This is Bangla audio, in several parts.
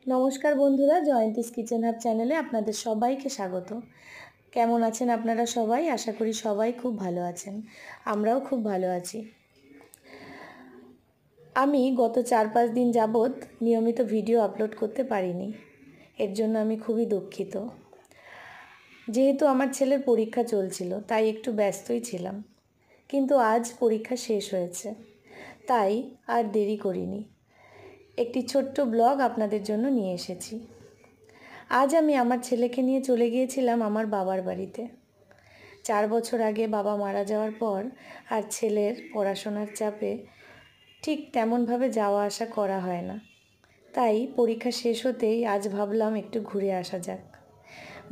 নমস্কার বন্ধুরা, জয়ন্তীস কিচেন হাব চ্যানেলে আপনাদের সবাইকে স্বাগত। কেমন আছেন আপনারা সবাই? আশা করি সবাই খুব ভালো আছেন। আমরাও খুব ভালো আছি। আমি গত 4-5 দিন যাবৎ নিয়মিত ভিডিও আপলোড করতে পারিনি। এর জন্য আমি খুবই দুঃখিত। যেহেতু আমার ছেলের পরীক্ষা চলছিল, তাই একটু ব্যস্তই ছিলাম। কিন্তু আজ পরীক্ষা শেষ হয়েছে, তাই আর দেরি করিনি। একটি ছোট্ট ব্লগ আপনাদের জন্য নিয়ে এসেছি। আজ আমি আমার ছেলেকে নিয়ে চলে গিয়েছিলাম আমার বাবার বাড়িতে। 4 বছর আগে বাবা মারা যাওয়ার পর আর ছেলের পড়াশোনার চাপে ঠিক তেমনভাবে যাওয়া আসা করা হয় না। তাই পরীক্ষা শেষ হতেই আজ ভাবলাম একটু ঘুরে আসা যাক।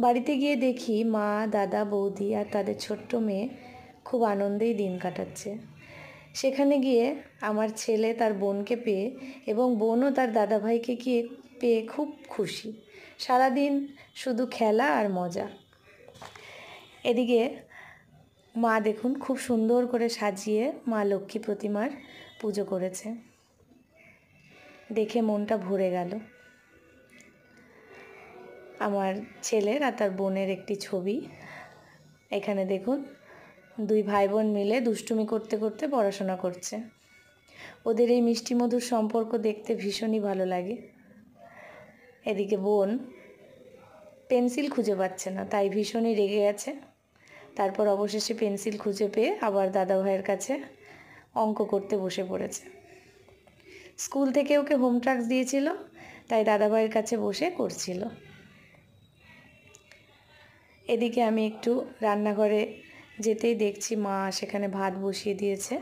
বাড়িতে গিয়ে দেখি মা, দাদা, বৌদি আর তাদের ছোট্ট মেয়ে খুব আনন্দেই দিন কাটাচ্ছে। সেখানে গিয়ে আমার ছেলে তার বোনকে পেয়ে এবং বোনও তার দাদাভাইকে পেয়ে খুব খুশি। সারাদিন শুধু খেলা আর মজা। এদিকে মা দেখুন খুব সুন্দর করে সাজিয়ে মা লক্ষ্মী প্রতিমার পুজো করেছে। দেখে মনটা ভরে গেল। আমার ছেলের আর তার বোনের একটি ছবি। এখানে দেখুন 2 ভাই বোন মিলে দুষ্টুমি করতে করতে পড়াশোনা করছে। ওদের এই মিষ্টি মধুর সম্পর্ক দেখতে ভীষণই ভালো লাগে। এদিকে বোন পেন্সিল খুঁজে পাচ্ছে না, তাই ভীষণই রেগে আছে। তারপর অবশেষে পেন্সিল খুঁজে পেয়ে আবার দাদাভাইয়ের কাছে অঙ্ক করতে বসে পড়েছে। স্কুল থেকে ওকে হোম টাস্ক দিয়েছিল, তাই দাদাভাইয়ের কাছে বসে করছিল। এদিকে আমি একটু রান্নাঘরে যেতেই দেখছি মা সেখানে ভাত বসিয়ে দিয়েছে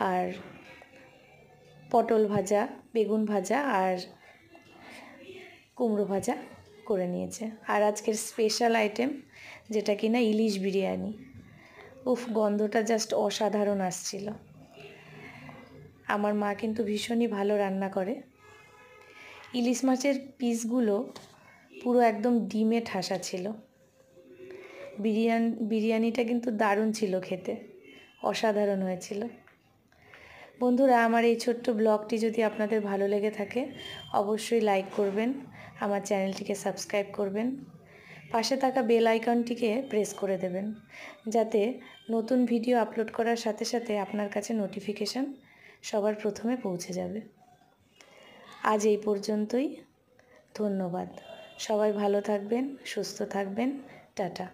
আর পটল ভাজা, বেগুন ভাজা আর কুমড়ো ভাজা করে নিয়েছে। আর আজকের স্পেশাল আইটেম যেটা কিনা ইলিশ বিরিয়ানি। উফ, গন্ধটা জাস্ট অসাধারণ আসছিল। আমার মা কিন্তু ভীষণই ভালো রান্না করে। ইলিশ মাছের পিসগুলো পুরো একদম ডিমে ঠাসা ছিল। বিরিয়ানিটা কিন্তু দারুণ ছিল খেতে, অসাধারণ হয়েছিল। বন্ধুরা, আমার এই ছোট্ট ব্লগটি যদি আপনাদের ভালো লেগে থাকে অবশ্যই লাইক করবেন, আমার চ্যানেলটিকে সাবস্ক্রাইব করবেন, পাশে থাকা বেল আইকনটিকে প্রেস করে দেবেন, যাতে নতুন ভিডিও আপলোড করার সাথে সাথে আপনার কাছে নোটিফিকেশান সবার প্রথমে পৌঁছে যাবে। আজ এই পর্যন্তই। ধন্যবাদ। সবাই ভালো থাকবেন, সুস্থ থাকবেন। টাটা।